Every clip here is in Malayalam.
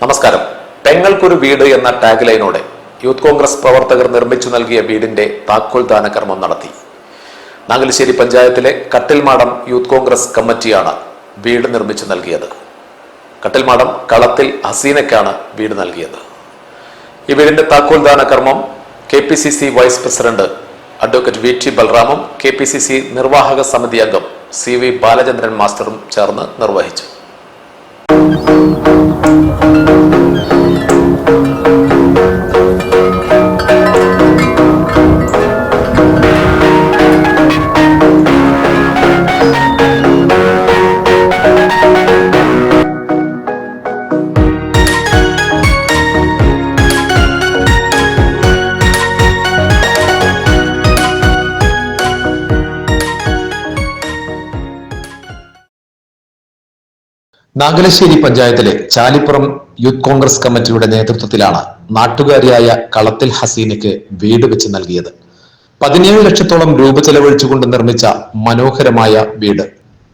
നമസ്കാരം. പെങ്ങൾക്കൊരു വീട് എന്ന ടാഗ് ലൈനോടെ യൂത്ത് കോൺഗ്രസ് പ്രവർത്തകർ നിർമ്മിച്ചു നൽകിയ വീടിന്റെ താക്കോൽ ദാന കർമ്മം നടത്തി. നാഗലശ്ശേരി പഞ്ചായത്തിലെ കട്ടിൽമാടം യൂത്ത് കോൺഗ്രസ് കമ്മിറ്റിയാണ് വീട് നിർമ്മിച്ചു നൽകിയത്. കട്ടിൽമാടം കളത്തിൽ ഹസീനയ്ക്കാണ് വീട് നൽകിയത്. ഈ വീടിന്റെ താക്കോൽ ദാന കർമ്മം KPCC vice president advocate VT ബൽറാമും KPCC നിർവാഹക സമിതി അംഗം CV ബാലചന്ദ്രൻ മാസ്റ്ററും ചേർന്ന് നിർവഹിച്ചു. നാഗലശ്ശേരി പഞ്ചായത്തിലെ ചാലിപ്പുറം യൂത്ത് കോൺഗ്രസ് കമ്മിറ്റിയുടെ നേതൃത്വത്തിലാണ് നാട്ടുകാരിയായ കളത്തിൽ ഹസീനയ്ക്ക് വീട് വെച്ച് നൽകിയത്. 17 ലക്ഷത്തോളം രൂപ ചെലവഴിച്ചുകൊണ്ട് നിർമ്മിച്ച മനോഹരമായ വീട്.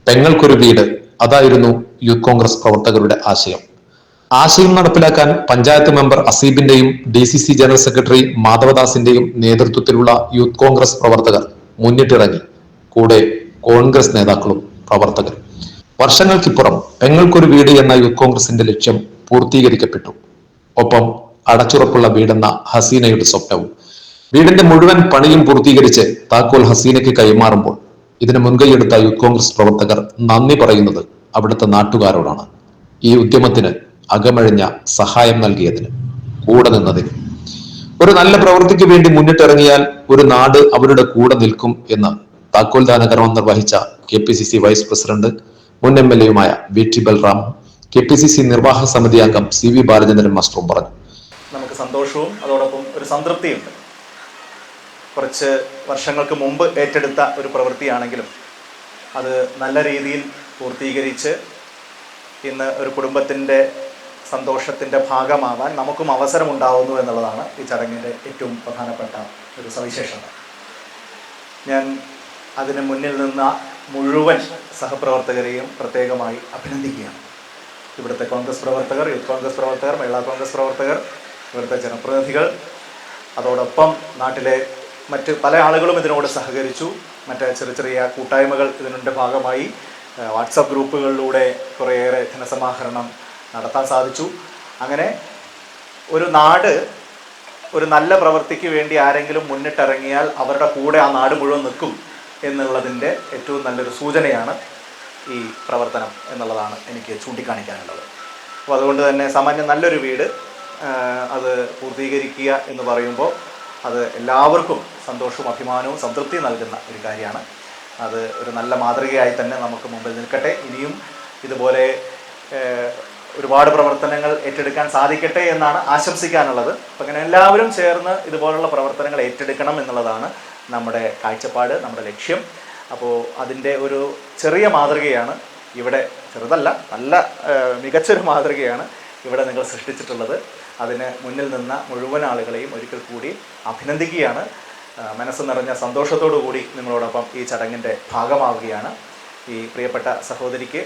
പെങ്ങൾക്കൊരു വീട്, അതായിരുന്നു യൂത്ത് കോൺഗ്രസ് പ്രവർത്തകരുടെ ആശയം. ആശയം നടപ്പിലാക്കാൻ പഞ്ചായത്ത് മെമ്പർ അസീബിന്റെയും DCC ജനറൽ സെക്രട്ടറി മാധവദാസിന്റെയും നേതൃത്വത്തിലുള്ള യൂത്ത് കോൺഗ്രസ് പ്രവർത്തകർ മുന്നിട്ടിറങ്ങി. കൂടെ കോൺഗ്രസ് നേതാക്കളും പ്രവർത്തകരും. വർഷങ്ങൾക്കിപ്പുറം പെങ്ങൾക്കൊരു വീട് എന്ന യൂത്ത് കോൺഗ്രസിന്റെ ലക്ഷ്യം പൂർത്തീകരിക്കപ്പെട്ടു. ഒപ്പം അടച്ചുറപ്പുള്ള വീടെന്ന ഹസീനയുടെ സ്വപ്നവും. വീടിന്റെ മുഴുവൻ പണിയും പൂർത്തീകരിച്ച് താക്കോൽ ഹസീനയ്ക്ക് കൈമാറുമ്പോൾ ഇതിന് മുൻകൈയെടുത്ത യൂത്ത് കോൺഗ്രസ് പ്രവർത്തകർ നന്ദി പറയുന്നത് അവിടുത്തെ നാട്ടുകാരോടാണ്. ഈ ഉദ്യമത്തിന് അകമഴിഞ്ഞ സഹായം നൽകിയതിന്, കൂടെ നിന്നതിന്. ഒരു നല്ല പ്രവൃത്തിക്ക് വേണ്ടി മുന്നിട്ടിറങ്ങിയാൽ ഒരു നാട് അവരുടെ കൂടെ നിൽക്കും എന്ന് താക്കോൽ ദാന കർമ്മം നിർവഹിച്ച KPCC വൈസ് പ്രസിഡന്റ് മുൻ MLA VT ബൽറാം, KPCC നിർവാഹക സമിതി അംഗം CV ബാലചന്ദ്രൻ മാസ്റ്ററും പറഞ്ഞു. നമുക്ക് സന്തോഷവും അതോടൊപ്പം ഒരു സംതൃപ്തിയുണ്ട്. കുറച്ച് വർഷങ്ങൾക്ക് മുമ്പ് ഏറ്റെടുത്ത ഒരു പ്രവൃത്തിയാണെങ്കിലും അത് നല്ല രീതിയിൽ പൂർത്തീകരിച്ച് ഇന്ന് ഒരു കുടുംബത്തിൻ്റെ സന്തോഷത്തിൻ്റെ ഭാഗമാവാൻ നമുക്കും അവസരമുണ്ടാവുന്നു എന്നുള്ളതാണ് ഈ ചടങ്ങിൻ്റെ ഏറ്റവും പ്രധാനപ്പെട്ട ഒരു സവിശേഷത. ഞാൻ അതിന് മുന്നിൽ നിന്ന മുഴുവൻ സഹപ്രവർത്തകരെയും പ്രത്യേകമായി അഭിനന്ദിക്കുകയാണ്. ഇവിടുത്തെ കോൺഗ്രസ് പ്രവർത്തകർ, യൂത്ത് കോൺഗ്രസ് പ്രവർത്തകർ, മഹിളാ കോൺഗ്രസ് പ്രവർത്തകർ, ഇവിടുത്തെ ജനപ്രതിനിധികൾ, അതോടൊപ്പം നാട്ടിലെ മറ്റ് പല ആളുകളും ഇതിനോട് സഹകരിച്ചു. മറ്റ് ചെറിയ കൂട്ടായ്മകൾ ഇതിൻ്റെ ഭാഗമായി വാട്സപ്പ് ഗ്രൂപ്പുകളിലൂടെ കുറേയേറെ ധനസമാഹരണം നടത്താൻ സാധിച്ചു. അങ്ങനെ ഒരു നാട് ഒരു നല്ല പ്രവൃത്തിക്ക് വേണ്ടി ആരെങ്കിലും മുന്നിട്ടിറങ്ങിയാൽ അവരുടെ കൂടെ ആ നാട് മുഴുവൻ നിൽക്കും എന്നുള്ളതിൻ്റെ ഏറ്റവും നല്ലൊരു സൂചനയാണ് ഈ പ്രവർത്തനം എന്നുള്ളതാണ് എനിക്ക് ചൂണ്ടിക്കാണിക്കാനുള്ളത്. അപ്പോൾ അതുകൊണ്ട് തന്നെ സാമാന്യം നല്ലൊരു വീട് അത് പൂർത്തീകരിക്കുക എന്ന് പറയുമ്പോൾ അത് എല്ലാവർക്കും സന്തോഷവും അഭിമാനവും സംതൃപ്തി നൽകുന്ന ഒരു കാര്യമാണ്. അത് ഒരു നല്ല മാതൃകയായി തന്നെ നമുക്ക് മുമ്പിൽ നിൽക്കട്ടെ. ഇനിയും ഇതുപോലെ ഒരുപാട് പ്രവർത്തനങ്ങൾ ഏറ്റെടുക്കാൻ സാധിക്കട്ടെ എന്നാണ് ആശംസിക്കാനുള്ളത്. അപ്പം അങ്ങനെ എല്ലാവരും ചേർന്ന് ഇതുപോലുള്ള പ്രവർത്തനങ്ങൾ ഏറ്റെടുക്കണം എന്നുള്ളതാണ് നമ്മുടെ കാഴ്ചപ്പാട്, നമ്മുടെ ലക്ഷ്യം. അപ്പോൾ അതിൻ്റെ ഒരു ചെറിയ മാതൃകയാണ് ഇവിടെ, ചെറുതല്ല, നല്ല മികച്ചൊരു മാതൃകയാണ് ഇവിടെ നിങ്ങൾ സൃഷ്ടിച്ചിട്ടുള്ളത്. അതിന് മുന്നിൽ നിന്ന മുഴുവൻ ആളുകളെയും ഒരിക്കൽ കൂടി അഭിനന്ദിക്കുകയാണ്. മനസ്സ് നിറഞ്ഞ സന്തോഷത്തോടു കൂടി നിങ്ങളോടൊപ്പം ഈ ചടങ്ങിൻ്റെ ഭാഗമാവുകയാണ്. ഈ പ്രിയപ്പെട്ട സഹോദരിക്ക്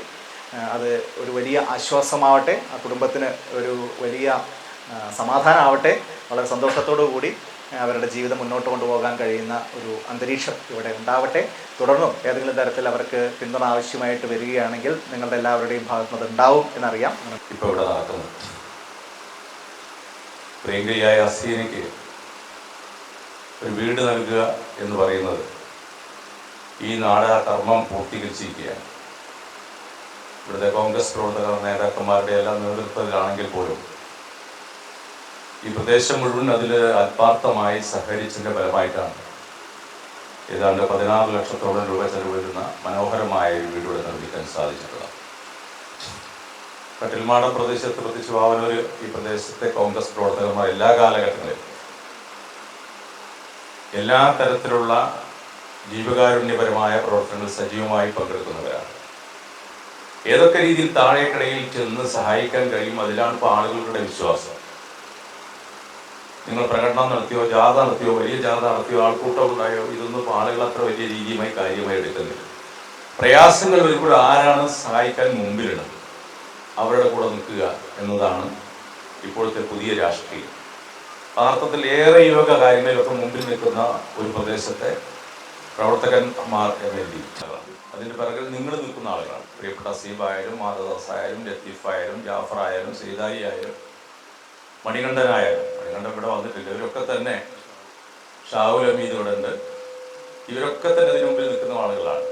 അത് ഒരു വലിയ ആശ്വാസമാവട്ടെ, ആ കുടുംബത്തിന് ഒരു വലിയ സമാധാനമാവട്ടെ. വളരെ സന്തോഷത്തോടു കൂടി അവരുടെ ജീവിതം മുന്നോട്ട് കൊണ്ടുപോകാൻ കഴിയുന്ന ഒരു അന്തരീക്ഷം ഇവിടെ ഉണ്ടാവട്ടെ. തുടർന്നും ഏതെങ്കിലും തരത്തിൽ അവർക്ക് പിന്തുണ ആവശ്യമായിട്ട് വരികയാണെങ്കിൽ നിങ്ങളുടെ എല്ലാവരുടെയും ഭാഗത്ത് അത് ഉണ്ടാവും എന്നറിയാം. ഇപ്പോൾ ഇവിടെ നടക്കുന്നത് പ്രിയങ്കരിയായ ഹസീനയ്ക്ക് ഒരു വീട് നൽകുക എന്ന് പറയുന്നത് ഈ നാട് ആ കർമ്മം പൂർത്തീകരിച്ചിരിക്കുകയാണ്. ഇവിടുത്തെ കോൺഗ്രസ് പ്രവർത്തകർ, നേതാക്കന്മാരുടെ എല്ലാം നേതൃത്വത്തിലാണെങ്കിൽ പോലും ഈ പ്രദേശം മുഴുവൻ അതിൽ ആത്മാർത്ഥമായി സഹകരിച്ചതിൻ്റെ ഫലമായിട്ടാണ് ഏതാണ്ട് 16 ലക്ഷത്തോളം രൂപ ചെലവ് വരുന്ന മനോഹരമായ വീട് ഇവിടെ നിർമ്മിക്കാൻ സാധിച്ചിട്ടുള്ളത്. കട്ടിൽമാടം പ്രദേശത്ത്, പ്രത്യേകിച്ച് വാവനൂർ ഈ പ്രദേശത്തെ കോൺഗ്രസ് പ്രവർത്തകന്മാർ എല്ലാ കാലഘട്ടങ്ങളിലും എല്ലാ തരത്തിലുള്ള ജീവകാരുണ്യപരമായ പ്രവർത്തനങ്ങളിൽ സജീവമായി പങ്കെടുക്കുന്നവരാണ്. ഏതൊക്കെ രീതിയിൽ താഴേക്കടയിൽ ചെന്ന് സഹായിക്കാൻ കഴിയും, അതിലാണ് ഇപ്പോൾ ആളുകളുടെ വിശ്വാസം. നിങ്ങൾ പ്രകടനം നടത്തിയോ, ജാഥ നടത്തിയോ, വലിയ ജാഥ നടത്തിയോ, ആൾക്കൂട്ടം ഉണ്ടായോ, ഇതൊന്നും ഇപ്പോൾ ആളുകൾ അത്ര വലിയ രീതിയുമായി കാര്യമായി എടുക്കുന്നില്ല. പ്രയാസങ്ങൾ വരുമ്പോൾ ആരാണ് സഹായിക്കാൻ മുമ്പിലിടുന്നത്, അവരുടെ കൂടെ നിൽക്കുക എന്നതാണ് ഇപ്പോഴത്തെ പുതിയ രാഷ്ട്രീയം. യഥാർത്ഥത്തിൽ ഏറെ ഈ വക കാര്യങ്ങളിലൊക്കെ മുമ്പിൽ നിൽക്കുന്ന ഒരു പ്രദേശത്തെ പ്രവർത്തകന്മാർ വേണ്ടി അതിൻ്റെ പിറകിൽ നിങ്ങൾ നിൽക്കുന്ന ആളുകളാണ്. പ്രിയപ്പെട്ട അസീബായാലും മാധവദാസായാലും ലത്തീഫായാലും ജാഫറായാലും സീതായി ആയാലും മണികണ്ഠനായാലും, മണികണ്ഠൻ ഇവിടെ വന്നിട്ടില്ല, ഇവരൊക്കെ തന്നെ ഷാഹുൽ ഹമീദ് ഇവിടെ ഉണ്ട്, ഇവരൊക്കെ തന്നെ ഇതിനു മുമ്പിൽ നിൽക്കുന്ന ആളുകളാണ്.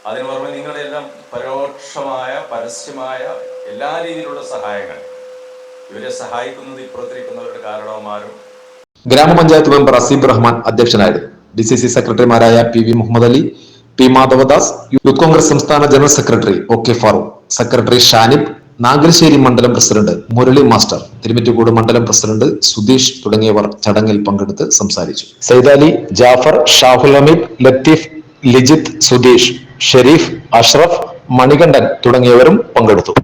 അതിന് പുറമെ നിങ്ങളുടെ എല്ലാം പരോക്ഷമായ പരസ്യമായ എല്ലാ രീതിയിലുള്ള സഹായങ്ങൾ, ഇവരെ സഹായിക്കുന്നത് ഇപ്പുറത്തിരിക്കുന്നവരുടെ കാരണവന്മാരും. ഗ്രാമപഞ്ചായത്ത് മെമ്പർ അസീബ് റഹ്മാൻ അധ്യക്ഷനായിരുന്നു. DCC സെക്രട്ടറിമാരായ PV Muhammad Ali, P Madhavadas, youth Congress സംസ്ഥാന general secretary OK Farook, secretary Shanib, Nagalassery മണ്ഡലം പ്രസിഡന്റ് മുരളി മാസ്റ്റർ, തിരുമിറ്റുകൂട് മണ്ഡലം പ്രസിഡന്റ് സുധീഷ് തുടങ്ങിയവർ ചടങ്ങിൽ പങ്കെടുത്ത് സംസാരിച്ചു. സൈദാലി, ജാഫർ, ഷാഹുൽ ഹമീദ്, ലത്തീഫ്, ലിജിത്ത്, സുധീഷ്, ഷെരീഫ്, അഷ്റഫ്, മണികണ്ഠൻ തുടങ്ങിയവരും പങ്കെടുത്തു.